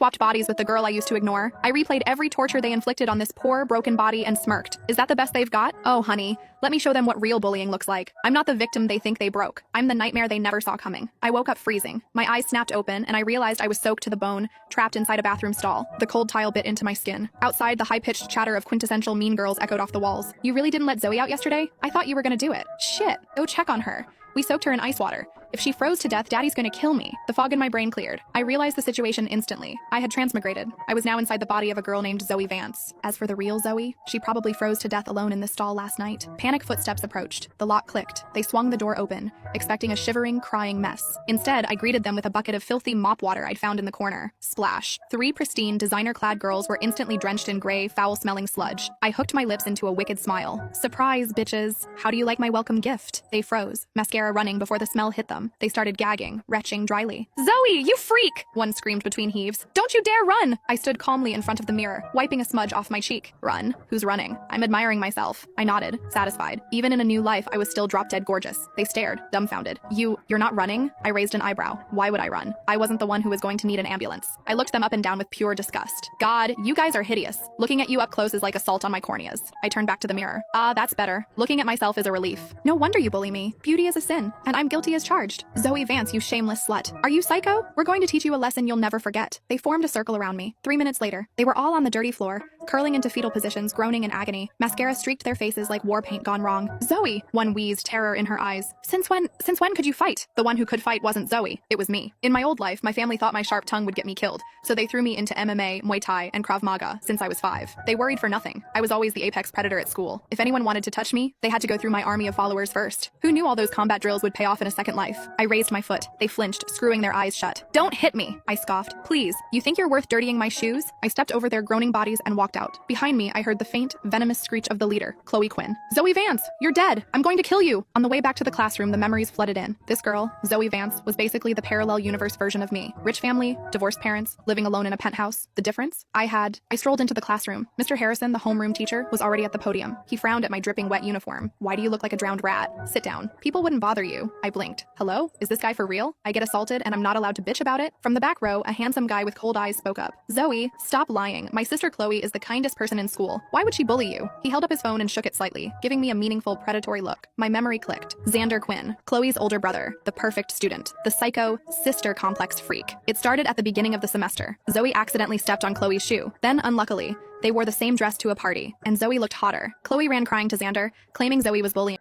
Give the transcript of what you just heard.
swapped bodies with the girl I used to ignore. I replayed every torture they inflicted on this poor, broken body and smirked. Is that the best they've got? Oh, honey, let me show them what real bullying looks like. I'm not the victim they think they broke. I'm the nightmare they never saw coming. I woke up freezing. My eyes snapped open, and I realized I was soaked to the bone, trapped inside a bathroom stall. The cold tile bit into my skin. Outside, the high-pitched chatter of quintessential mean girls echoed off the walls. You really didn't let Zoe out yesterday? I thought you were gonna do it. Shit, go check on her. We soaked her in ice water. If she froze to death, Daddy's gonna kill me. The fog in my brain cleared. I realized the situation instantly. I had transmigrated. I was now inside the body of a girl named Zoe Vance. As for the real Zoe, she probably froze to death alone in this stall last night. Panic footsteps approached. The lock clicked. They swung the door open, expecting a shivering, crying mess. Instead, I greeted them with a bucket of filthy mop water I'd found in the corner. Splash. 3 pristine, designer-clad girls were instantly drenched in gray, foul-smelling sludge. I hooked my lips into a wicked smile. Surprise, bitches. How do you like my welcome gift? They froze, mascara running before the smell hit them. They started gagging, retching dryly. Zoe, you freak! One screamed between heaves. Don't you dare run! I stood calmly in front of the mirror, wiping a smudge off my cheek. Run? Who's running? I'm admiring myself. I nodded, satisfied. Even in a new life, I was still drop-dead gorgeous. They stared, dumbfounded. You're not running? I raised an eyebrow. Why would I run? I wasn't the one who was going to need an ambulance. I looked them up and down with pure disgust. God, you guys are hideous. Looking at you up close is like assault on my corneas. I turned back to the mirror. Ah, that's better. Looking at myself is a relief. No wonder you bully me. Beauty is a sin, and I'm guilty as charged. Zoe Vance, you shameless slut. Are you psycho? We're going to teach you a lesson you'll never forget. They formed a circle around me. 3 minutes later, they were all on the dirty floor, curling into fetal positions, groaning in agony. Mascara streaked their faces like war paint gone wrong. Zoe, one wheezed, terror in her eyes. Since when could you fight? The one who could fight wasn't Zoe. It was me. In my old life, my family thought my sharp tongue would get me killed, so they threw me into MMA, Muay Thai, and Krav Maga since I was 5. They worried for nothing. I was always the apex predator at school. If anyone wanted to touch me, they had to go through my army of followers first. Who knew all those combat drills would pay off in a second life? I raised my foot. They flinched, screwing their eyes shut. Don't hit me, I scoffed. Please, you think you're worth dirtying my shoes? I stepped over their groaning bodies and walked out. Behind me, I heard the faint, venomous screech of the leader, Chloe Quinn. Zoe Vance, you're dead. I'm going to kill you. On the way back to the classroom, the memories flooded in. This girl, Zoe Vance, was basically the parallel universe version of me. Rich family, divorced parents, living alone in a penthouse. The difference? I strolled into the classroom. Mr. Harrison, the homeroom teacher, was already at the podium. He frowned at my dripping wet uniform. Why do you look like a drowned rat? Sit down. People wouldn't bother you. I blinked. Hello? Is this guy for real? I get assaulted and I'm not allowed to bitch about it? From the back row, a handsome guy with cold eyes spoke up. Zoe, stop lying. My sister Chloe is the kindest person in school. Why would she bully you? He held up his phone and shook it slightly, giving me a meaningful, predatory look. My memory clicked. Xander Quinn, Chloe's older brother, the perfect student, the psycho, sister complex freak. It started at the beginning of the semester. Zoe accidentally stepped on Chloe's shoe. Then, unluckily, they wore the same dress to a party, and Zoe looked hotter. Chloe ran crying to Xander, claiming Zoe was bullying